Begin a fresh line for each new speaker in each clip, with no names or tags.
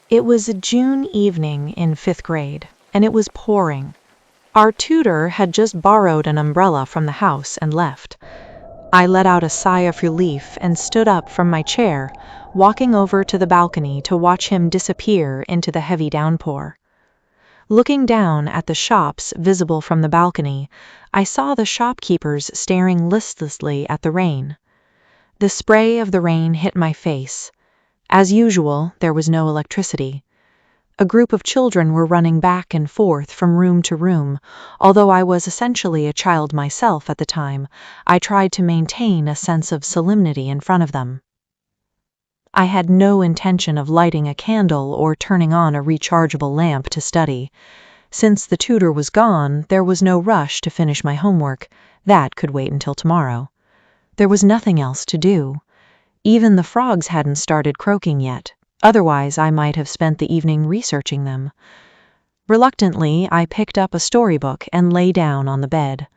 It was a June evening in 5th grade, and it was pouring. Our tutor had just borrowed an umbrella from the house and left. I let out a sigh of relief and stood up from my chair, walking over to the balcony to watch him disappear into the heavy downpour. Looking down at the shops visible from the balcony, I saw the shopkeepers staring listlessly at the rain. The spray of the rain hit my face. As usual, there was no electricity. A group of children were running back and forth from room to room. Although I was essentially a child myself at the time, I tried to maintain a sense of solemnity in front of them. I had no intention of lighting a candle or turning on a rechargeable lamp to study. Since the tutor was gone, there was no rush to finish my homework. That could wait until tomorrow. There was nothing else to do. Even the frogs hadn't started croaking yet. Otherwise, I might have spent the evening researching them. Reluctantly, I picked up a storybook and lay down on the bed.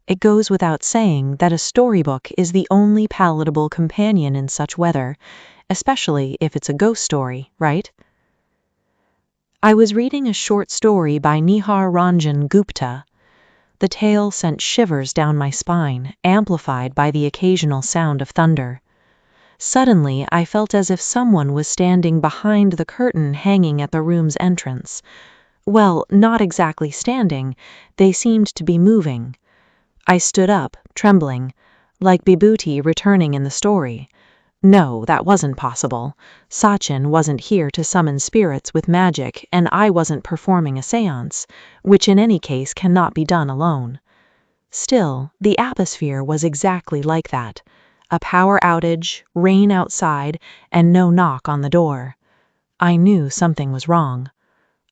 It goes without saying that a storybook is the only palatable companion in such weather, especially if it's a ghost story, right? I was reading a short story by Nihar Ranjan Gupta. The tale sent shivers down my spine, amplified by the occasional sound of thunder. Suddenly, I felt as if someone was standing behind the curtain hanging at the room's entrance. Well, not exactly standing, they seemed to be moving. I stood up, trembling, like Bibhuti returning in the story. No, that wasn't possible. Sachin wasn't here to summon spirits with magic, and I wasn't performing a séance, which in any case cannot be done alone. Still, the atmosphere was exactly like that. A power outage, rain outside, and no knock on the door. I knew something was wrong.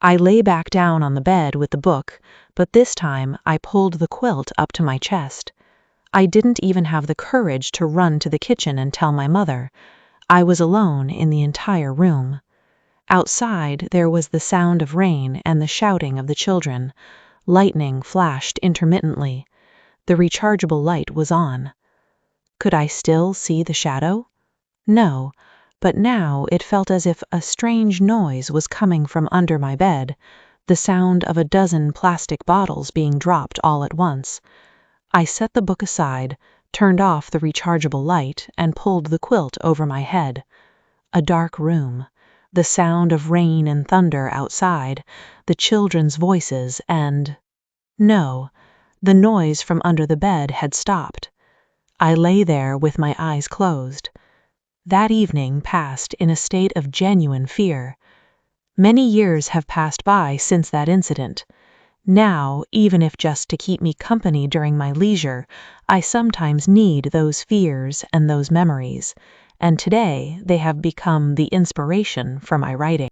I lay back down on the bed with the book, but this time I pulled the quilt up to my chest. I didn't even have the courage to run to the kitchen and tell my mother. I was alone in the entire room. Outside, there was the sound of rain and the shouting of the children. Lightning flashed intermittently. The rechargeable light was on. Could I still see the shadow? No, but now it felt as if a strange noise was coming from under my bed, the sound of a dozen plastic bottles being dropped all at once. I set the book aside, turned off the rechargeable light, and pulled the quilt over my head. A dark room, the sound of rain and thunder outside, the children's voices, and... No, the noise from under the bed had stopped. I lay there with my eyes closed. That evening passed in a state of genuine fear. Many years have passed by since that incident. Now, even if just to keep me company during my leisure, I sometimes need those fears and those memories, and today they have become the inspiration for my writing.